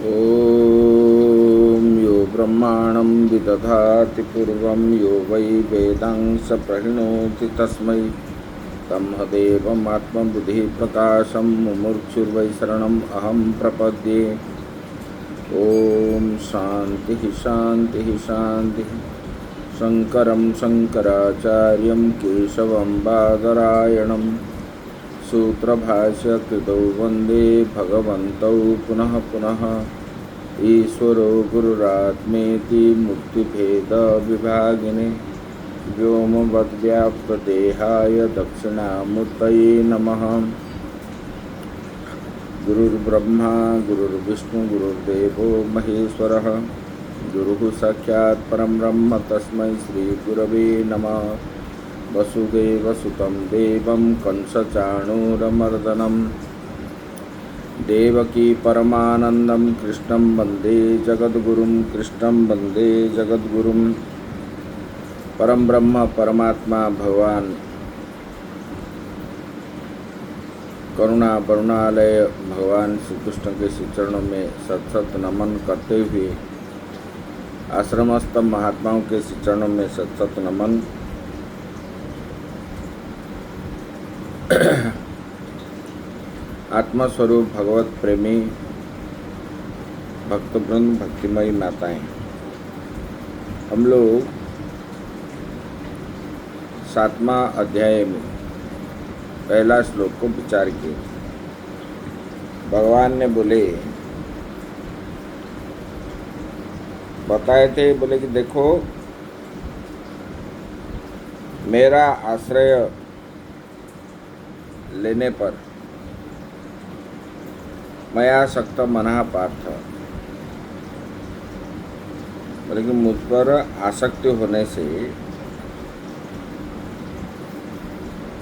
ॐ यो ब्रह्माणं विदधाति पूर्वं यो वै वेदांस प्रणोति तस्मै तमहदेवमात्मबुद्धिप्रकाशं मुमुक्षुर्वै शरणम् अहं प्रपद्ये। ॐ शान्तिः शान्तिः शान्तिः। शङ्करं शङ्कराचार्यं केशवं बादरायणं सूत्रभाष्यकृतौ वन्दे भगवन्तौ पुनः पुनः। ईश्वरो गुरुरात्मेति मुक्तिभेदविभागिने व्योमवद्व्याप्तदेहाय दक्षिणामूर्तये नमः। गुरुर्ब्रह्मा गुरुर्विष्णु गुरुर्देवो महेश्वरः गुरुः साक्षात् परं ब्रह्म तस्मै श्रीगुरवे नमः। वसुदेवसुतं देवं कंसचाणूरमर्दनं देवकी परमानन्दं कृष्णं वन्दे जगद्गुरुं कृष्णं वन्दे जगद्गुरुं। परम ब्रह्म परमात्मा भगवान करुणा वरुणालय भगवान श्री कृष्ण के श्री चरणों में सत सत नमन करते हुए आश्रमस्थ महात्माओं के श्री चरणों में सत सत नमन। आत्मस्वरूप भगवत प्रेमी भक्तवृंद भक्तिमयी माताएं, हम लोग 7वां अध्याय में पहला श्लोक को विचार किए। भगवान ने बताए थे, बोले कि देखो मेरा आश्रय लेने पर मया शक्त मनः पार्थ, बोले कि मुझ पर आसक्ति होने से,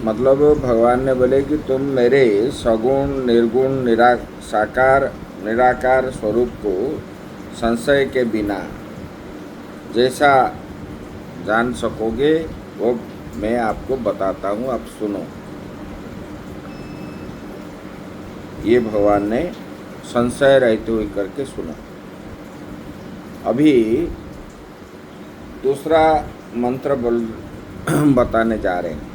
मतलब भगवान ने बोले कि तुम मेरे सगुण निर्गुण साकार निराकार स्वरूप को संशय के बिना जैसा जान सकोगे वो मैं आपको बताता हूँ, आप सुनो। ये भगवान ने संशय रहते हुए करके सुना। अभी दूसरा मंत्र बताने जा रहे हैं।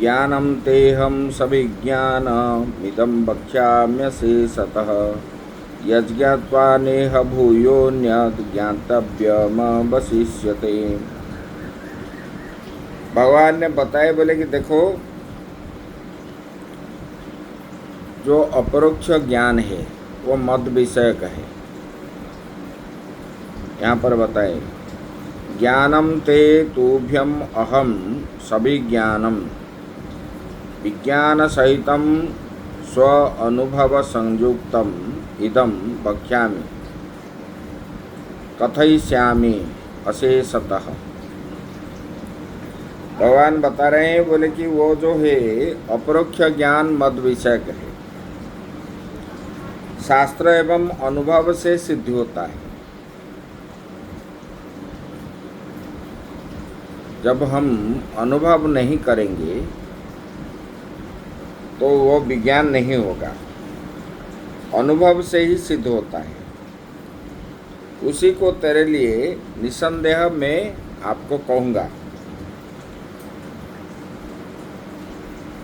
ज्ञानम तेहम सविज्ञानमिदं वक्ष्याम्यशेषतः यज्ञात्वा नेह भूयोऽन्यत् ज्ञातव्यमवशिष्यते। भगवान ने बताए, बोले कि देखो जो अपरोक्ष ज्ञान है वो मद विषयक है। यहाँ पर बताए, ज्ञानम ते तुभ्यम अहम सविज्ञानम विज्ञान सहितं स्व अनुभव संयुक्तम इदं वक्ष्यामि कथयिष्यामि अशेषतः। भगवान बता रहे हैं, बोले कि वो जो है अपरोक्ष ज्ञान मद विषयक है, शास्त्र एवं अनुभव से सिद्ध होता है। जब हम अनुभव नहीं करेंगे तो वो विज्ञान नहीं होगा, अनुभव से ही सिद्ध होता है। उसी को तेरे लिए निसंदेह मैं आपको कहूँगा।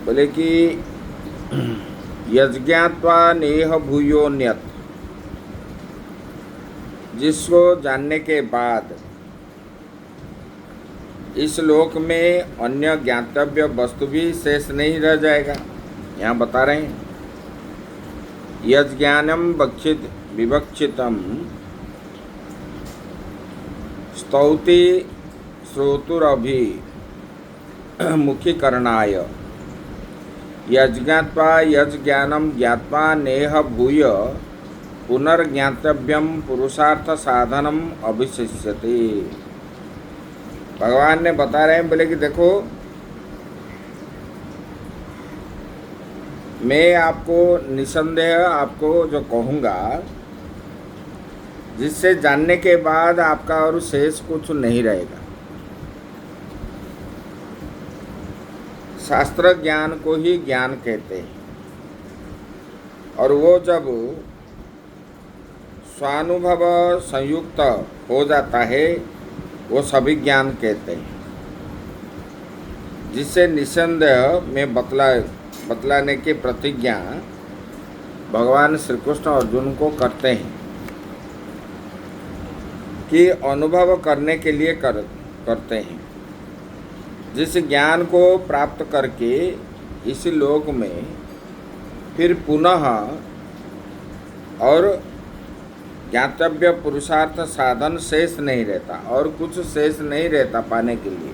बोले कि यज्ञात्वा नेह भूयोऽन्यत्, जिसको जानने के बाद इस लोक में अन्य ज्ञातव्य वस्तु भी शेष नहीं रह जाएगा। यहाँ बता रहे हैं, यज्ञानम विवक्षितम स्तौति श्रोतुरभि मुखीकरणाय यज्ञात्वा यज्ञानम ज्ञात्वा नेह भूय पुनर्ज्ञातव्यम पुरुषार्थ साधनम अभिशिष्यते। भगवान ने बता रहे हैं, बोले कि देखो मैं आपको निसंदेह आपको जो कहूँगा, जिससे जानने के बाद आपका और शेष कुछ नहीं रहेगा। शास्त्र ज्ञान को ही ज्ञान कहते हैं। और वो जब स्वानुभव संयुक्त हो जाता है वो सभी ज्ञान कहते हैं, जिससे निसंदेह में बतलाने की प्रतिज्ञा भगवान श्री कृष्ण अर्जुन को करते हैं कि अनुभव करने के लिए करते हैं। जिस ज्ञान को प्राप्त करके इस लोक में फिर पुनः और ज्ञातव्य पुरुषार्थ साधन शेष नहीं रहता, और कुछ शेष नहीं रहता पाने के लिए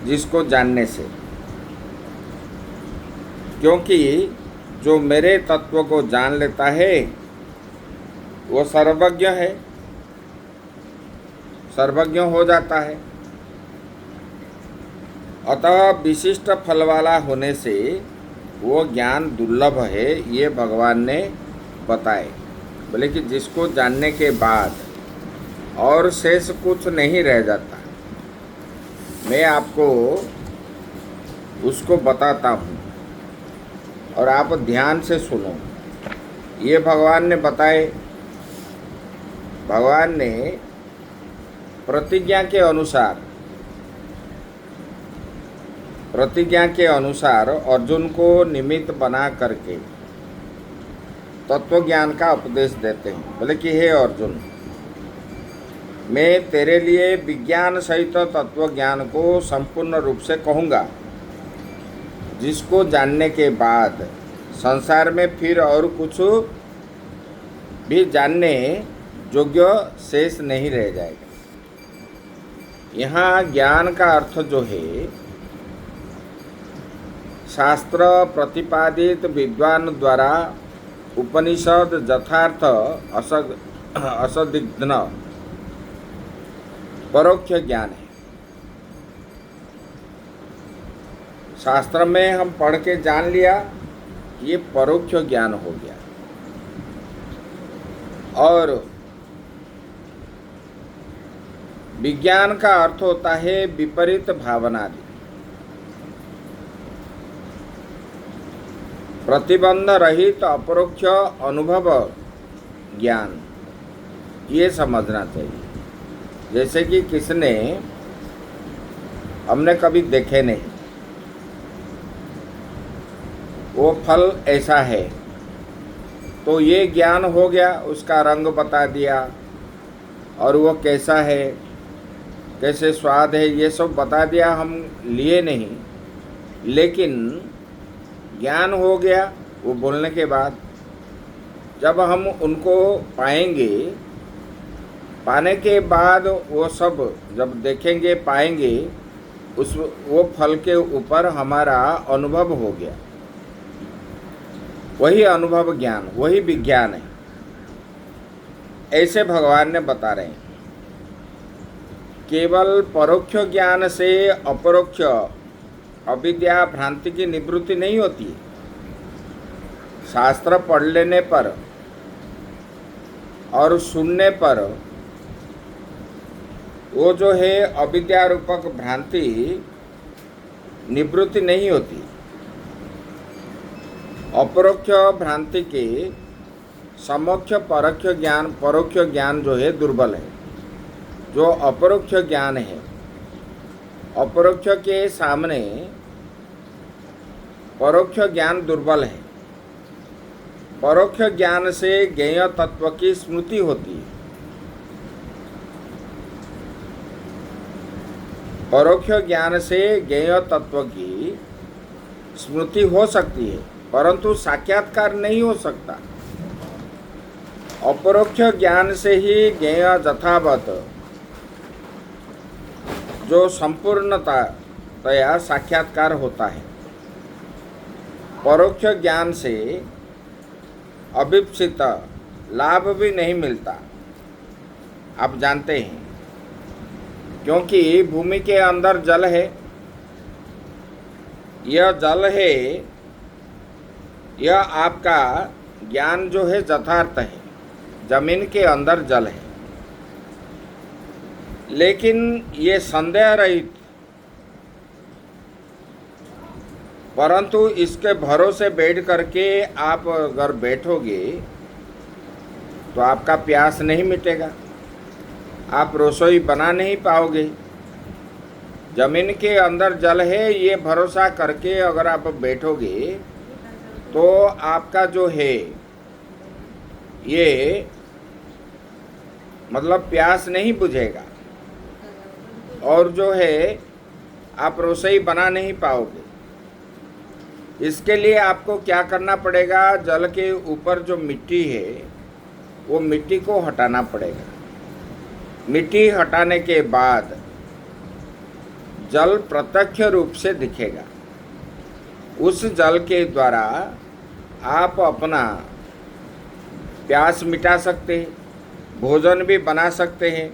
जिसको जानने से, क्योंकि जो मेरे तत्व को जान लेता है वो सर्वज्ञ है, सर्वज्ञ हो जाता है। अतः विशिष्ट फल वाला होने से वो ज्ञान दुर्लभ है, ये भगवान ने बताए। बोले कि जिसको जानने के बाद और शेष कुछ नहीं रह जाता, मैं आपको उसको बताता हूँ और आप ध्यान से सुनो। ये भगवान ने बताए। भगवान ने प्रतिज्ञा के अनुसार अर्जुन को निमित्त बना करके तत्व ज्ञान का उपदेश देते हैं। बोले कि हे अर्जुन, मैं तेरे लिए विज्ञान सहित तत्व ज्ञान को संपूर्ण रूप से कहूँगा, जिसको जानने के बाद संसार में फिर और कुछ भी जानने योग्य शेष नहीं रह जाएगा। यहाँ ज्ञान का अर्थ जो है, शास्त्र प्रतिपादित विद्वान द्वारा उपनिषद यथार्थ असदिग्ध परोक्ष ज्ञान है। शास्त्र में हम पढ़ के जान लिया, ये परोक्ष ज्ञान हो गया। और विज्ञान का अर्थ होता है विपरीत भावनादि, प्रतिबंध रहित अपरोक्ष अनुभव ज्ञान, ये समझना चाहिए। जैसे कि किसने हमने कभी देखे नहीं, वो फल ऐसा है, तो ये ज्ञान हो गया, उसका रंग बता दिया और वो कैसा है, कैसे स्वाद है, ये सब बता दिया, हम लिए नहीं, लेकिन ज्ञान हो गया वो बोलने के बाद। जब हम उनको पाएंगे, पाने के बाद वो सब जब देखेंगे पाएंगे, वो फल के ऊपर हमारा अनुभव हो गया, वही अनुभव ज्ञान, वही विज्ञान है। ऐसे भगवान ने बता रहे हैं। केवल परोक्ष ज्ञान से अपरोक्ष अविद्या भ्रांति की निवृत्ति नहीं होती है। शास्त्र पढ़ लेने पर और सुनने पर वो जो है अविद्या रूपक भ्रांति निवृत्ति नहीं होती। अपरोक्ष भ्रांति के समक्ष परोक्ष ज्ञान जो है दुर्बल है। जो अपरोक्ष ज्ञान है, अपरोक्ष के सामने परोक्ष ज्ञान दुर्बल है। परोक्ष ज्ञान से ज्ञेय तत्व की स्मृति होती है। परोक्ष ज्ञान से ज्ञेय तत्व की स्मृति हो सकती है, परंतु साक्षात्कार नहीं हो सकता। अपरोक्ष ज्ञान से ही ज्ञेय यथावत जो संपूर्णतया साक्षात्कार होता है। परोक्ष ज्ञान से अभिप्सित लाभ भी नहीं मिलता, आप जानते हैं, क्योंकि भूमि के अंदर जल है। यह जल है, यह आपका ज्ञान जो है यथार्थ है। जमीन के अंदर जल है, लेकिन ये संदेह रहित, परंतु इसके भरोसे बैठ करके आप अगर बैठोगे तो आपका प्यास नहीं मिटेगा, आप रसोई बना नहीं पाओगे। जमीन के अंदर जल है ये भरोसा करके अगर आप बैठोगे तो आपका जो है ये मतलब प्यास नहीं बुझेगा, और जो है आप रसोई बना नहीं पाओगे। इसके लिए आपको क्या करना पड़ेगा, जल के ऊपर जो मिट्टी है वो मिट्टी को हटाना पड़ेगा। मिट्टी हटाने के बाद जल प्रत्यक्ष रूप से दिखेगा। उस जल के द्वारा आप अपना प्यास मिटा सकते हैं, भोजन भी बना सकते हैं।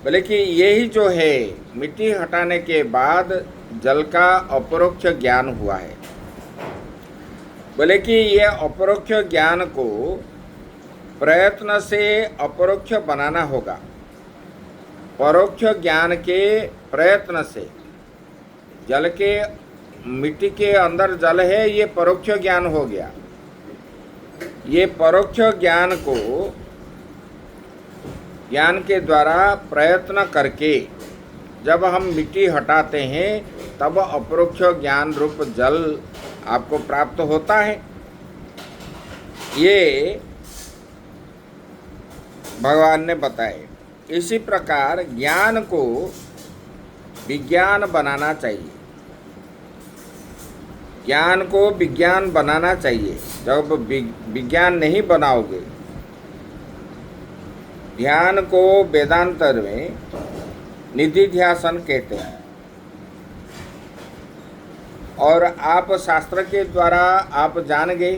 बोले कि यही जो है मिट्टी हटाने के बाद जल का अपरोक्ष ज्ञान हुआ है। बोले कि ये अपरोक्ष ज्ञान को प्रयत्न से अपरोक्ष बनाना होगा। परोक्ष ज्ञान के प्रयत्न से, जल के मिट्टी के अंदर जल है ये परोक्ष ज्ञान हो गया। ये परोक्ष ज्ञान को ज्ञान के द्वारा प्रयत्न करके जब हम मिट्टी हटाते हैं तब अपरोक्ष ज्ञान रूप जल आपको प्राप्त होता है। ये भगवान ने बताए। इसी प्रकार ज्ञान को विज्ञान बनाना चाहिए, ज्ञान को विज्ञान बनाना चाहिए। जब विज्ञान नहीं बनाओगे, ध्यान को वेदांतर में निधिध्यासन कहते हैं, और आप शास्त्र के द्वारा आप जान गए,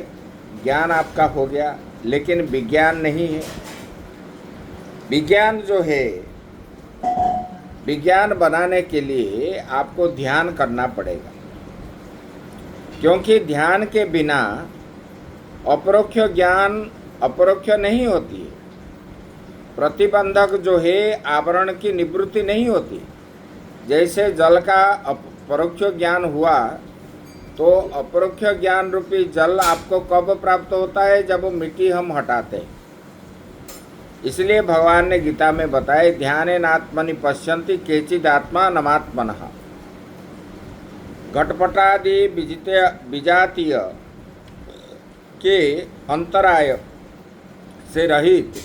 ज्ञान आपका हो गया, लेकिन विज्ञान नहीं है। विज्ञान जो है, विज्ञान बनाने के लिए आपको ध्यान करना पड़ेगा, क्योंकि ध्यान के बिना अपरोक्ष ज्ञान अपरोक्ष नहीं होती है। प्रतिबंधक जो है आवरण की निवृत्ति नहीं होती। जैसे जल का परोक्ष ज्ञान हुआ तो अपरोक्ष ज्ञान रूपी जल आपको कब प्राप्त होता है, जब मिट्टी हम हटाते हैं। इसलिए भगवान ने गीता में बताया, ध्यानेनात्मनि पश्यन्ति केचिदात्मा नमात्मनः। घटपटादि विजातीय के अंतराय से रहित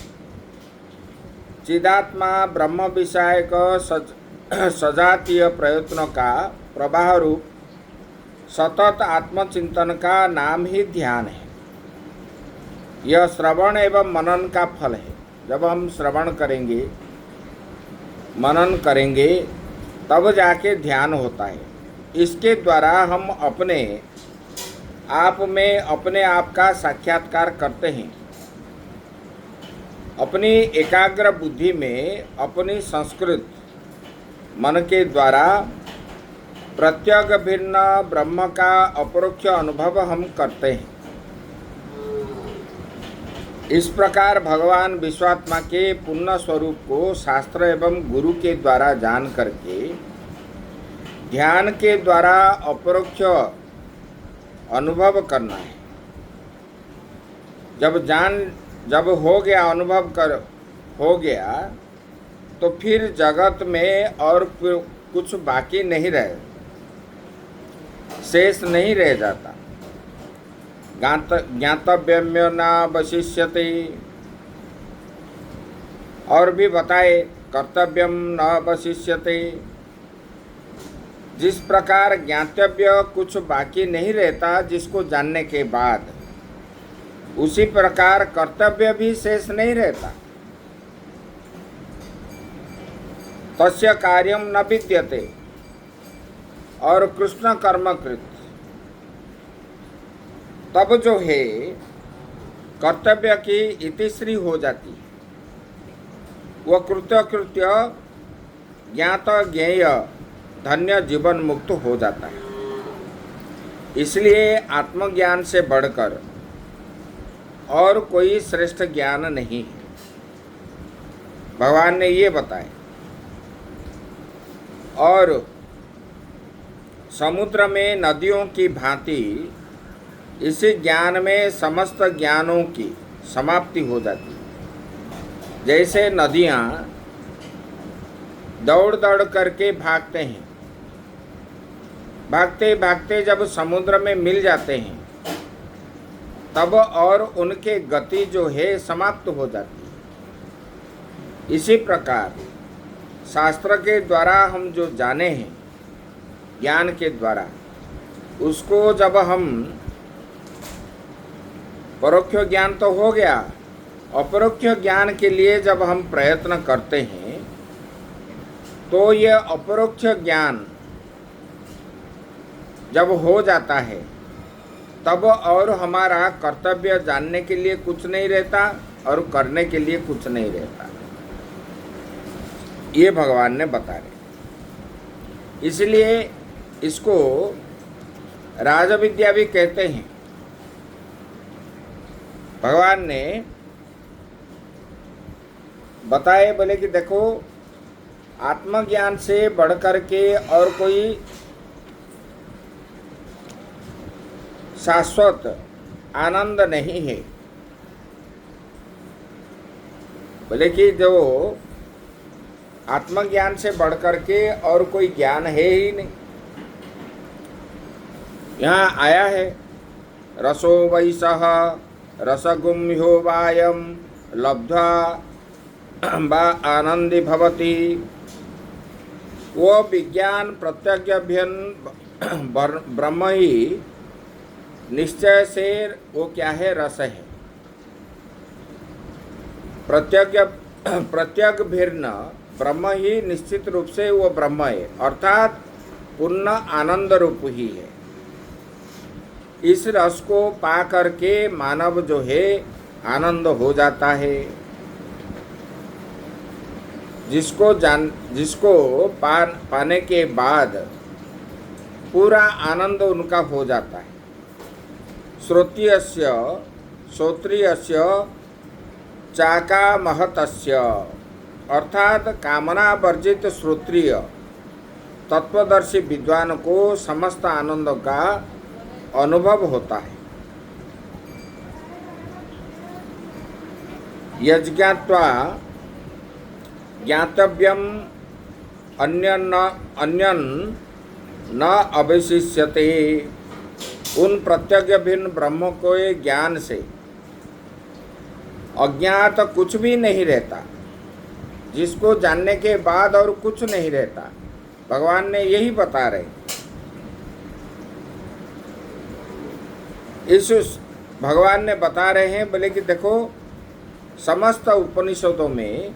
चिदात्मा ब्रह्म विषयक सजातीय प्रयत्नों का प्रवाह रूप सतत आत्मचिंतन का नाम ही ध्यान है। यह श्रवण एवं मनन का फल है। जब हम श्रवण करेंगे, मनन करेंगे, तब जाके ध्यान होता है। इसके द्वारा हम अपने आप में अपने आप का साक्षात्कार करते हैं। अपनी एकाग्र बुद्धि में अपनी संस्कृत मन के द्वारा प्रत्यग भिन्न ब्रह्म का अपरोक्ष अनुभव हम करते हैं। इस प्रकार भगवान विश्वात्मा के पूर्ण स्वरूप को शास्त्र एवं गुरु के द्वारा जान करके ध्यान के द्वारा अपरोक्ष अनुभव करना है। जब हो गया, अनुभव हो गया, तो फिर जगत में और कुछ बाकी नहीं रहे, शेष नहीं रह जाता। ज्ञातव्यम्य न वशिष्यते, और भी बताए कर्तव्यम न वशिष्यते। जिस प्रकार ज्ञातव्य कुछ बाकी नहीं रहता जिसको जानने के बाद, उसी प्रकार कर्तव्य भी शेष नहीं रहता। तस्य कार्यम न विद्यते, और कृष्ण कर्मकृत। तब जो है कर्तव्य की इतिश्री हो जाती है। वह कृत्य ज्ञात ज्ञेय धन्य जीवन मुक्त हो जाता है। इसलिए आत्मज्ञान से बढ़कर और कोई श्रेष्ठ ज्ञान नहीं है। भगवान ने ये बताया। और समुद्र में नदियों की भांति इसी ज्ञान में समस्त ज्ञानों की समाप्ति हो जाती है। जैसे नदियाँ दौड़ दौड़ करके भागते हैं, भागते भागते जब समुद्र में मिल जाते हैं तब और उनके गति जो है समाप्त हो जाती है। इसी प्रकार शास्त्र के द्वारा हम जो जाने हैं, ज्ञान के द्वारा, उसको जब हम परोक्ष ज्ञान तो हो गया, अपरोक्ष ज्ञान के लिए जब हम प्रयत्न करते हैं तो ये अपरोक्ष ज्ञान जब हो जाता है तब और हमारा कर्तव्य जानने के लिए कुछ नहीं रहता और करने के लिए कुछ नहीं रहता। ये भगवान ने बता रहे, इसलिए इसको राजविद्या भी कहते हैं। भगवान ने बताए, बोले कि देखो आत्मज्ञान से बढ़कर के और कोई शाश्वत आनंद नहीं है। बोले कि जो आत्मज्ञान से बढ़कर के और कोई ज्ञान है ही नहीं। यहाँ आया है रसो वैसः रसगुम्यो वायम लब्ध्वा वा आनंदी भवति। वो विज्ञान प्रत्यज्ञभ्यन ब्रह्म ही निश्चय से वो क्या है, रस है। प्रत्यग भिन्न ब्रह्म ही निश्चित रूप से वो ब्रह्म है, अर्थात पूर्ण आनंद रूप ही है। इस रस को पा करके मानव जो है आनंद हो जाता है। जिसको पाने के बाद पूरा आनंद उनका हो जाता है। श्रोत्रियस्य चाका महतस्य, अर्थात कामना वर्जित श्रोत्रिय तत्वदर्शी विद्वान को समस्त आनंद का अनुभव होता है। यज्ञात्वा ज्ञातव्यम अन्यन न अवशिष्यते। उन प्रत्यज्ञ भिन्न ब्रह्म को ज्ञान से अज्ञात कुछ भी नहीं रहता, जिसको जानने के बाद और कुछ नहीं रहता। भगवान ने यही बता रहे। इस भगवान ने बता रहे हैं, बोले कि देखो समस्त उपनिषदों में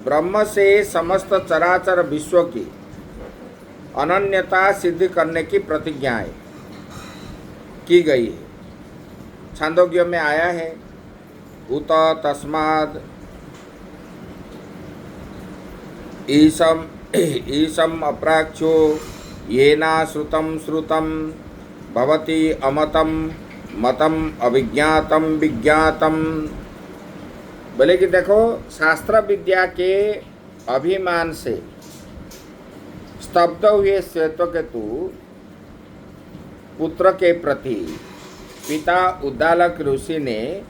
ब्रह्म से समस्त चराचर विश्व की अनन्यता सिद्ध करने की प्रतिज्ञाएं की गई है। छांदोग्य में आया है, उत तस्माद् ईशम अप्राक्षो येना श्रुतम श्रुतम भवति अमतम मतम अविज्ञातम विज्ञातम। बोले कि देखो शास्त्र विद्या के अभिमान से स्तब्ध हुए श्वेतकेतु पुत्र के प्रति पिता उद्दालक ऋषि ने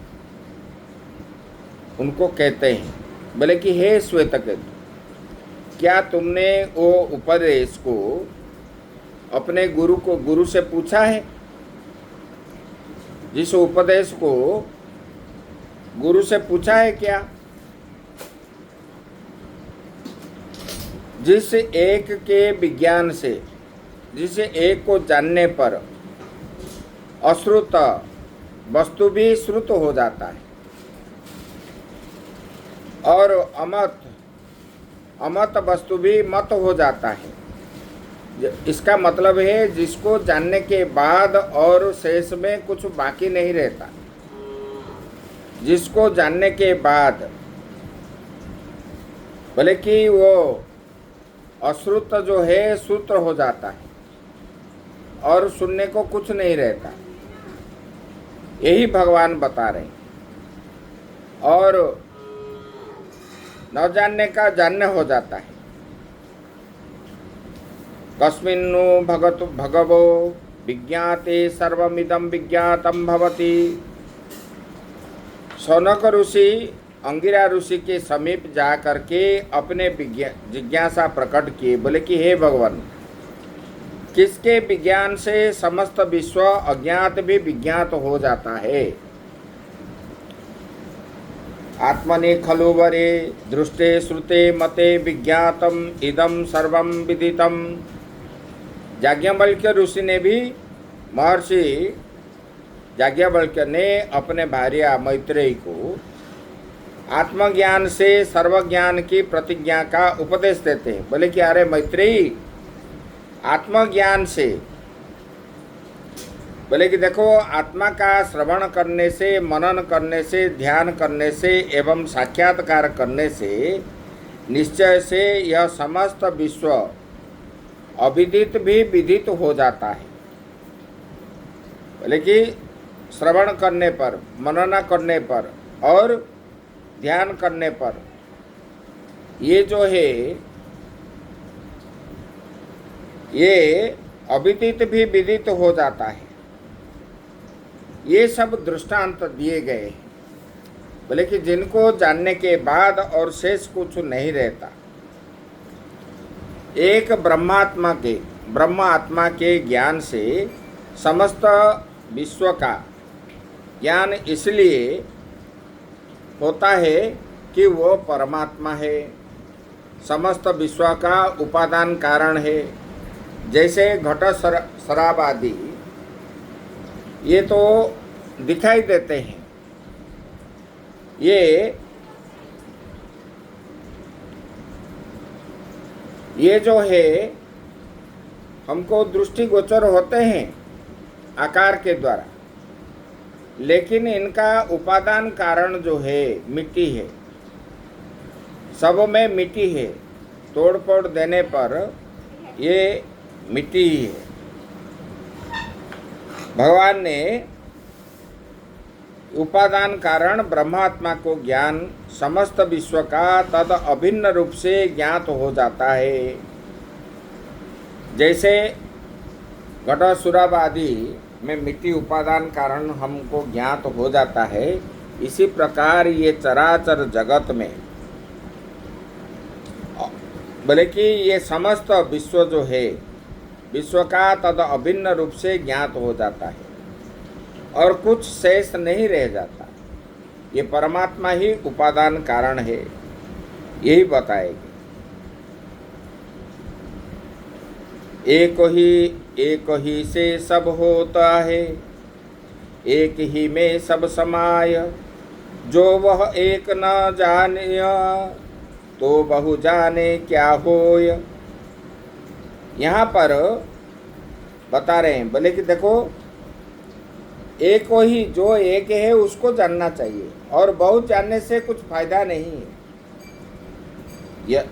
उनको कहते हैं, बोले कि हे श्वेतकेतु, क्या तुमने वो उपदेश को अपने गुरु से पूछा है? जिस उपदेश को गुरु से पूछा है क्या? जिस एक के विज्ञान से, जिस एक को जानने पर अश्रुत वस्तु भी श्रुत हो जाता है और अमत वस्तु भी मत हो जाता है। इसका मतलब है जिसको जानने के बाद और शेष में कुछ बाकी नहीं रहता। जिसको जानने के बाद भले कि वो अश्रुत जो है श्रुत हो जाता है और सुनने को कुछ नहीं रहता, यही भगवान बता रहे हैं। और न जानने का जानने हो जाता है। कस्मिन्नु भगवो विज्ञाते सर्वमिदं विज्ञातम भवति। शौनक ऋषि अंगिरा ऋषि के समीप जा करके अपने जिज्ञासा प्रकट किए। बोले कि हे भगवान, किसके विज्ञान से समस्त विश्व अज्ञात भी विज्ञात हो जाता है। आत्मनि खलु वरे दृष्टे श्रुते मते विज्ञातम इदम सर्वम विदितम। याज्ञवल्क्य ऋषि ने भी, महर्षि याज्ञवल्क्य ने अपने भार्या मैत्रेयी को आत्मज्ञान से सर्वज्ञान की प्रतिज्ञा का उपदेश देते हैं। बोले कि अरे मैत्रेयी, आत्मज्ञान से, बोले कि देखो, आत्मा का श्रवण करने से, मनन करने से, ध्यान करने से एवं साक्षात्कार करने से निश्चय से यह समस्त विश्व अविदित भी विदित हो जाता है। बोले कि श्रवण करने पर, मनन करने पर और ध्यान करने पर ये जो है, ये अविदित भी विदित हो जाता है। ये सब दृष्टांत दिए गए। बोले कि जिनको जानने के बाद और शेष कुछ नहीं रहता। एक ब्रह्म आत्मा के ज्ञान से समस्त विश्व का ज्ञान इसलिए होता है कि वो परमात्मा है, समस्त विश्व का उपादान कारण है। जैसे घट शराब आदि ये तो दिखाई देते हैं, ये जो है हमको दृष्टिगोचर होते हैं आकार के द्वारा, लेकिन इनका उपादान कारण जो है मिट्टी है, सब में मिट्टी है। तोड़ फोड़ देने पर ये मिट्टी ही है। भगवान ने उपादान कारण ब्रह्मात्मा को ज्ञान समस्त विश्व का तद अभिन्न रूप से ज्ञात हो जाता है। जैसे घट शराब आदि में मिट्टी उपादान कारण हमको ज्ञात हो जाता है, इसी प्रकार ये चराचर जगत में, बोले कि ये समस्त विश्व जो है, विश्व का तद अभिन्न रूप से ज्ञात हो जाता है और कुछ शेष नहीं रह जाता। ये परमात्मा ही उपादान कारण है, यही बताएगी। एक ही से सब होता है, एक ही में सब समाय। जो वह एक न जाने तो बहु जाने क्या होय। यहाँ पर बता रहे हैं, बोले कि देखो, एक ही, जो एक है उसको जानना चाहिए और बहुत जानने से कुछ फायदा नहीं है।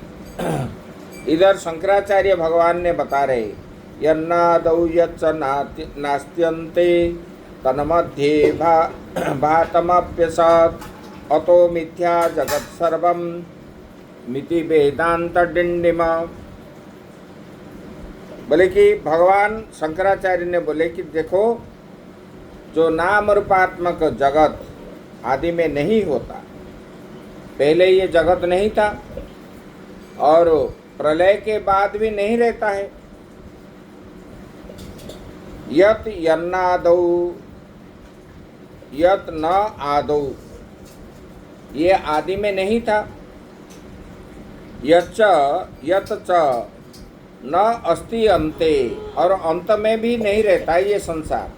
इधर शंकराचार्य भगवान ने बता रहे, यन्नादौ यच्च नास्त्यन्ते तन्मध्ये भातमप्यसत् अतो मिथ्या जगत् सर्वं मिति वेदांत डिंडिम। बोले कि भगवान शंकराचार्य ने बोले कि देखो, जो नाम रूपात्मक जगत आदि में नहीं होता, पहले ये जगत नहीं था और प्रलय के बाद भी नहीं रहता है। यत यन्नादौ यत न आदौ, ये आदि में नहीं था। यत च न अस्ति अंते, और अंत में भी नहीं रहता ये संसार।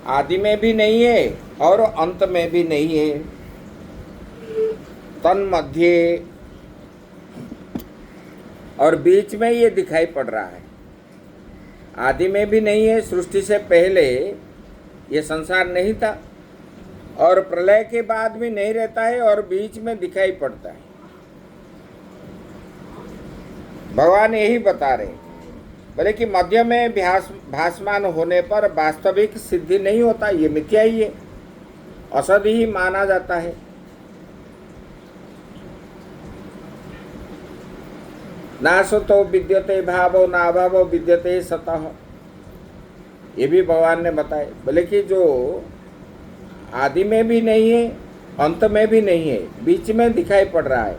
आदि में भी नहीं है और अंत में भी नहीं है। तन्मध्ये, और बीच में ये दिखाई पड़ रहा है। आदि में भी नहीं है, सृष्टि से पहले ये संसार नहीं था और प्रलय के बाद भी नहीं रहता है और बीच में दिखाई पड़ता है। भगवान यही बता रहे, बोले कि मध्य में भासमान होने पर वास्तविक सिद्धि नहीं होता, ये मिथ्या ही है, असद ही माना जाता है। नासतो विद्यते भावो नाभावो विद्यते सतः, ये भी भगवान ने बताए। बोले कि जो आदि में भी नहीं है अंत में भी नहीं है, बीच में दिखाई पड़ रहा है।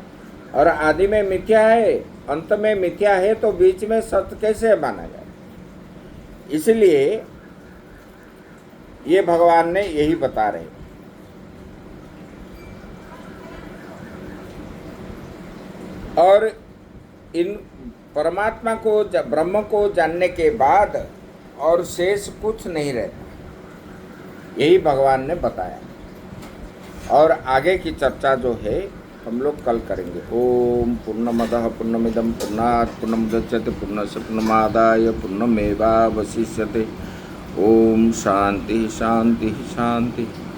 और आदि में मिथ्या है, अंत में मिथ्या है, तो बीच में सत्य कैसे माना जाए? इसलिए ये भगवान ने यही बता रहे। और इन परमात्मा को, ब्रह्म को जानने के बाद और शेष कुछ नहीं रहता, यही भगवान ने बताया। और आगे की चर्चा जो है हम लोग कल करेंगे। ओम पूर्णमदः पूर्णमिदं पूर्णात् पूर्णमुदच्यते पूर्णस्य पूर्णमादाय पूर्णमेवावशिष्यते। ओम शांति शांति शांति।